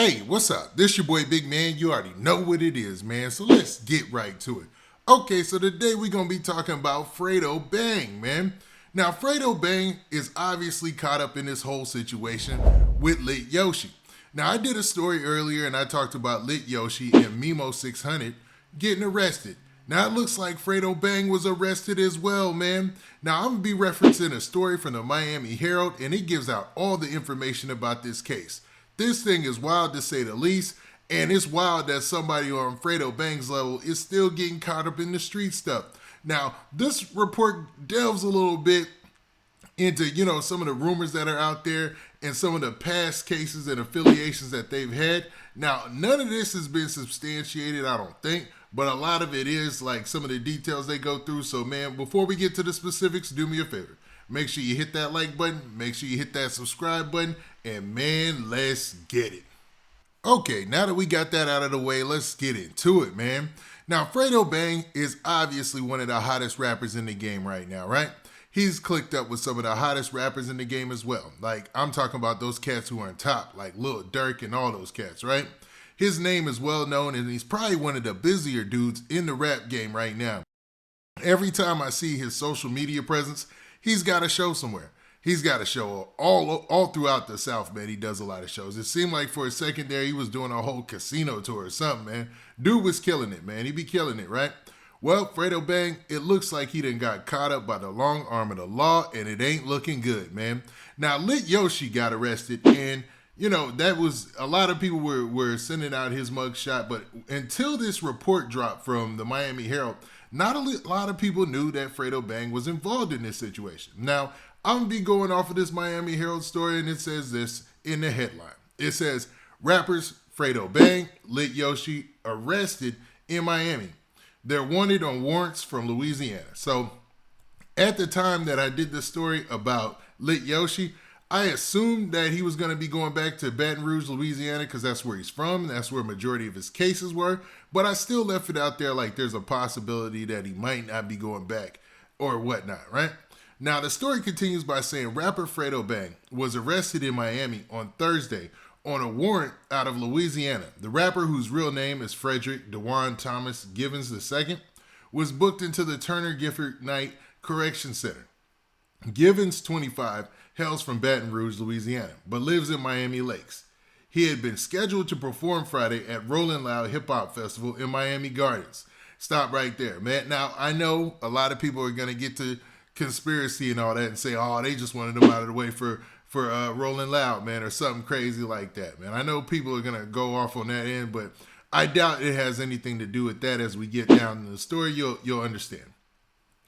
Hey, what's up? This your boy Big Man. You already know what it is, man. So let's get right to it. Okay, so today we're going to be talking about Fredo Bang, man. Now, Fredo Bang is obviously caught up in this whole situation with Lit Yoshi. Now, I did a story earlier and I talked about Lit Yoshi and Mimo 600 getting arrested. Now, it looks like Fredo Bang was arrested as well, man. Now, I'm going to be referencing a story from the Miami Herald, and it gives out all the information about this case. This thing is wild to say the least, and it's wild that somebody on Fredo Bang's level is still getting caught up in the street stuff. Now, this report delves a little bit into, some of the rumors that are out there and some of the past cases and affiliations that they've had. Now, none of this has been substantiated, I don't think, but a lot of it is, like some of the details they go through. So, man, before we get to the specifics, do me a favor. Make sure you hit that like button, make sure you hit that subscribe button, and man, let's get it. Okay, now that we got that out of the way, let's get into it, man. Now, Fredo Bang is obviously one of the hottest rappers in the game right now, right? He's clicked up with some of the hottest rappers in the game as well. Like, I'm talking about those cats who are on top, like Lil Durk and all those cats, right? His name is well known, and he's probably one of the busier dudes in the rap game right now. Every time I see his social media presence, he's got a show somewhere. He's got a show all throughout the South, man. He does a lot of shows. It seemed like for a second there, he was doing a whole casino tour or something, man. Dude was killing it, man. He be killing it, right? Well, Fredo Bang, it looks like he done got caught up by the long arm of the law, and it ain't looking good, man. Now, Lit Yoshi got arrested, and, that was, a lot of people were sending out his mugshot, but until this report dropped from the Miami Herald, not a lot of people knew that Fredo Bang was involved in this situation. Now, I'm going to be going off of this Miami Herald story, and it says this in the headline. It says, rappers Fredo Bang, Lit Yoshi arrested in Miami. They're wanted on warrants from Louisiana. So, at the time that I did the story about Lit Yoshi, I assumed that he was going to be going back to Baton Rouge, Louisiana, because that's where he's from. That's where a majority of his cases were. But I still left it out there like there's a possibility that he might not be going back or whatnot, right? Now, the story continues by saying rapper Fredo Bang was arrested in Miami on Thursday on a warrant out of Louisiana. The rapper, whose real name is Frederick Dewan Thomas Givens II, was booked into the Turner Gifford Knight Correction Center. Givens, 25, hails from Baton Rouge, Louisiana, but lives in Miami Lakes. He had been scheduled to perform Friday at Rollin' Loud Hip Hop Festival in Miami Gardens. Stop right there, man. Now, I know a lot of people are going to get to conspiracy and all that and say, oh, they just wanted them out of the way for Rollin' Loud, man, or something crazy like that, man. I know people are going to go off on that end, but I doubt it has anything to do with that. As we get down in the story, you'll understand.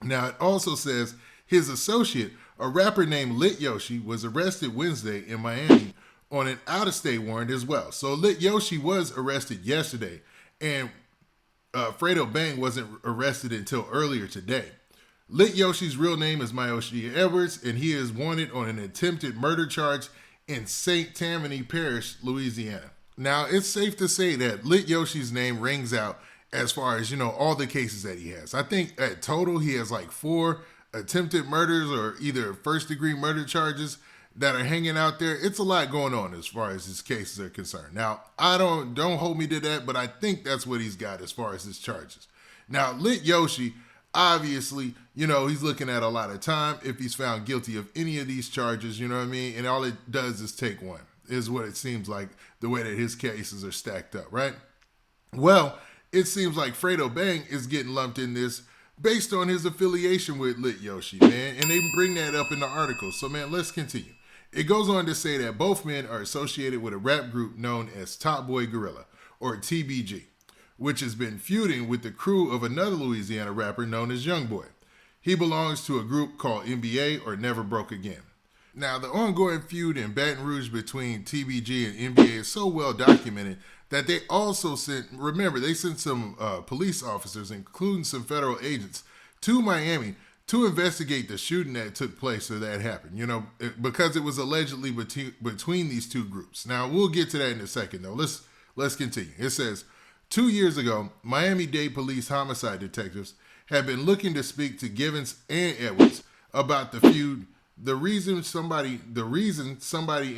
Now, it also says his associate, a rapper named Lit Yoshi, was arrested Wednesday in Miami on an out-of-state warrant as well. So Lit Yoshi was arrested yesterday, and Fredo Bang wasn't arrested until earlier today. Lit Yoshi's real name is Mayoshi Edwards, and he is wanted on an attempted murder charge in St. Tammany Parish, Louisiana. Now, it's safe to say that Lit Yoshi's name rings out as far as, all the cases that he has. I think at total he has like 4 attempted murders or either first-degree murder charges that are hanging out there. It's a lot going on as far as his cases are concerned. Now, don't hold me to that, but I think that's what he's got as far as his charges. Now, Lit Yoshi, obviously, he's looking at a lot of time if he's found guilty of any of these charges, you know what I mean? And all it does is take one, is what it seems like, the way that his cases are stacked up, right? Well, it seems like Fredo Bang is getting lumped in this based on his affiliation with Lit Yoshi, man. And they bring that up in the article. So, man, let's continue. It goes on to say that both men are associated with a rap group known as Top Boy Gorilla, or TBG, which has been feuding with the crew of another Louisiana rapper known as Youngboy. He belongs to a group called NBA, or Never Broke Again. Now, the ongoing feud in Baton Rouge between TBG and NBA is so well documented that they also sent some police officers, including some federal agents, to Miami to investigate the shooting that took place or that happened, because it was allegedly between these two groups. Now, we'll get to that in a second, though. Let's continue. It says, 2 years ago, Miami-Dade police homicide detectives had been looking to speak to Givens and Edwards about the feud. The reason somebody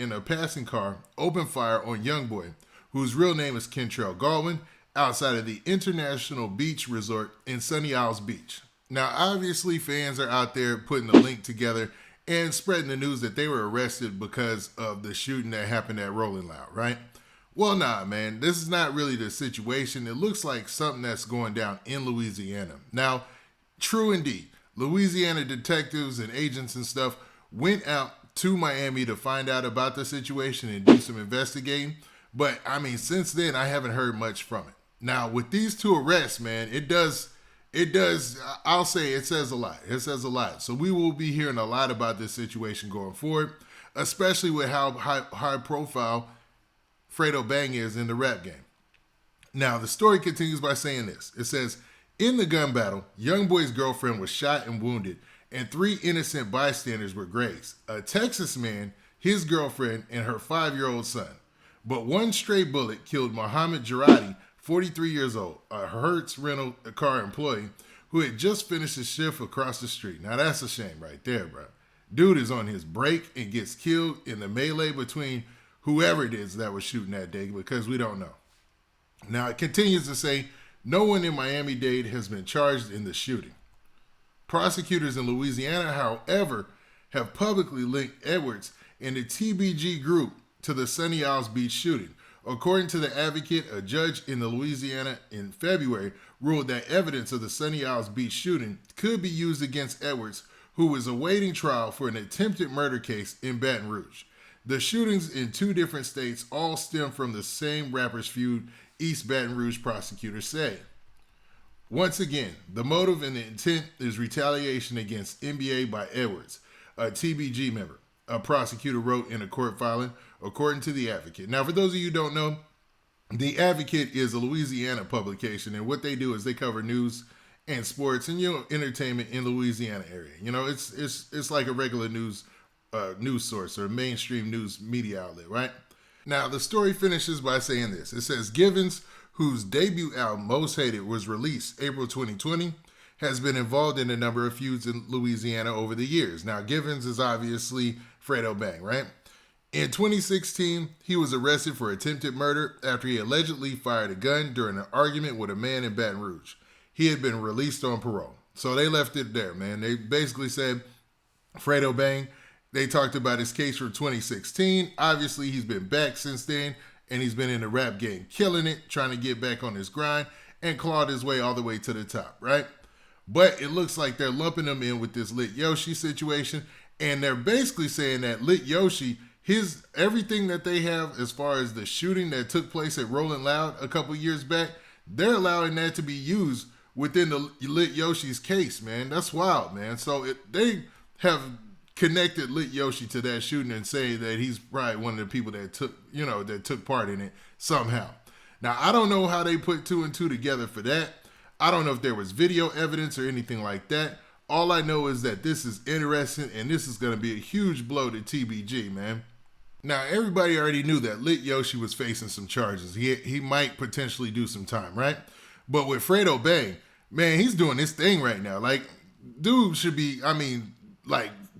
in a passing car opened fire on Youngboy, whose real name is Kentrell Galwin, outside of the International Beach Resort in Sunny Isles Beach. Now, obviously, fans are out there putting the link together and spreading the news that they were arrested because of the shooting that happened at Rolling Loud, right? Well, nah, man, this is not really the situation. It looks like something that's going down in Louisiana. Now, true indeed, Louisiana detectives and agents and stuff went out to Miami to find out about the situation and do some investigating. But, I mean, since then, I haven't heard much from it. Now, with these two arrests, man, I'll say it says a lot. It says a lot. So we will be hearing a lot about this situation going forward, especially with how high profile Fredo Bang is in the rap game. Now, the story continues by saying this. It says, in the gun battle, Youngboy's girlfriend was shot and wounded, and 3 innocent bystanders were grazed. A Texas man, his girlfriend, and her 5-year-old son. But one stray bullet killed Muhammad Jarati, 43 years old, a Hertz rental car employee who had just finished his shift across the street. Now that's a shame right there, bro. Dude is on his break and gets killed in the melee between whoever it is that was shooting that day, because we don't know. Now it continues to say, no one in Miami-Dade has been charged in the shooting. Prosecutors in Louisiana, however, have publicly linked Edwards and the TBG group to the Sunny Isles Beach shooting. According to the Advocate, a judge in Louisiana in February ruled that evidence of the Sunny Isles Beach shooting could be used against Edwards, who was awaiting trial for an attempted murder case in Baton Rouge. The shootings in 2 different states all stem from the same rappers feud, East Baton Rouge prosecutors say. Once again, the motive and the intent is retaliation against NBA by Edwards, a TBG member, a prosecutor wrote in a court filing, according to the Advocate. Now, for those of you who don't know, the Advocate is a Louisiana publication, and what they do is they cover news and sports and entertainment in the Louisiana area. It's like a regular news source or a mainstream news media outlet, right? Now, the story finishes by saying this. It says, Givens, whose debut album, Most Hated, was released April 2020, has been involved in a number of feuds in Louisiana over the years. Now, Givens is obviously Fredo Bang, right? In 2016, he was arrested for attempted murder after he allegedly fired a gun during an argument with a man in Baton Rouge. He had been released on parole. So they left it there, man. They basically said, Fredo Bang, they talked about his case from 2016. Obviously, he's been back since then, and he's been in the rap game, killing it, trying to get back on his grind, and clawed his way all the way to the top, right? But it looks like they're lumping him in with this Lit Yoshi situation, and they're basically saying that Lit Yoshi, everything that they have as far as the shooting that took place at Rolling Loud a couple years back, they're allowing that to be used within the Lit Yoshi's case, man. That's wild, man. So they have connected Lit Yoshi to that shooting and say that he's probably one of the people that took part in it somehow. Now, I don't know how they put 2 and 2 together for that. I don't know if there was video evidence or anything like that. All I know is that this is interesting, and this is going to be a huge blow to TBG, man. Now, everybody already knew that Lit Yoshi was facing some charges. He might potentially do some time, right? But with Fredo Bang, man, he's doing this thing right now. Like, dude should be,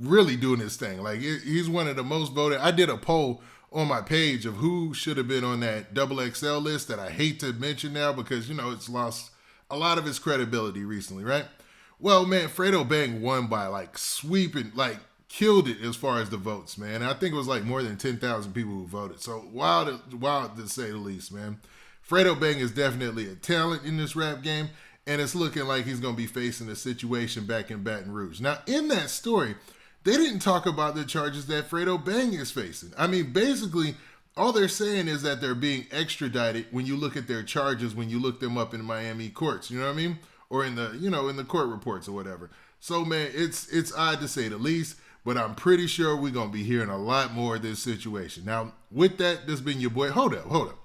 really doing his thing. Like, he's one of the most voted. I did a poll on my page of who should have been on that XXL list that I hate to mention now because, it's lost a lot of its credibility recently, right? Well, man, Fredo Bang won by sweeping, killed it as far as the votes, man. I think it was more than 10,000 people who voted. So wild to say the least, man. Fredo Bang is definitely a talent in this rap game, and it's looking like he's going to be facing a situation back in Baton Rouge. Now, in that story, they didn't talk about the charges that Fredo Bang is facing. I mean, basically, all they're saying is that they're being extradited when you look at their charges, when you look them up in Miami courts, you know what I mean? Or in the, in the court reports or whatever. So, man, it's odd to say the least, but I'm pretty sure we're going to be hearing a lot more of this situation. Now, with that, this has been your boy. Hold up.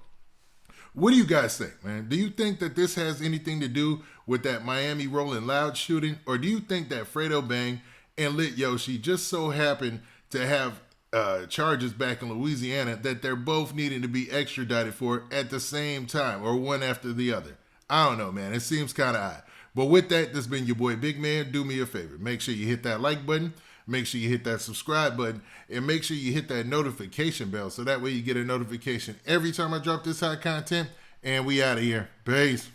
What do you guys think, man? Do you think that this has anything to do with that Miami Rolling Loud shooting? Or do you think that Fredo Bang and Lit Yoshi just so happen to have charges back in Louisiana that they're both needing to be extradited for at the same time or one after the other? I don't know, man. It seems kind of odd. But with that, this has been your boy Big Man. Do me a favor. Make sure you hit that like button. Make sure you hit that subscribe button. And make sure you hit that notification bell so that way you get a notification every time I drop this hot content. And we out of here. Peace.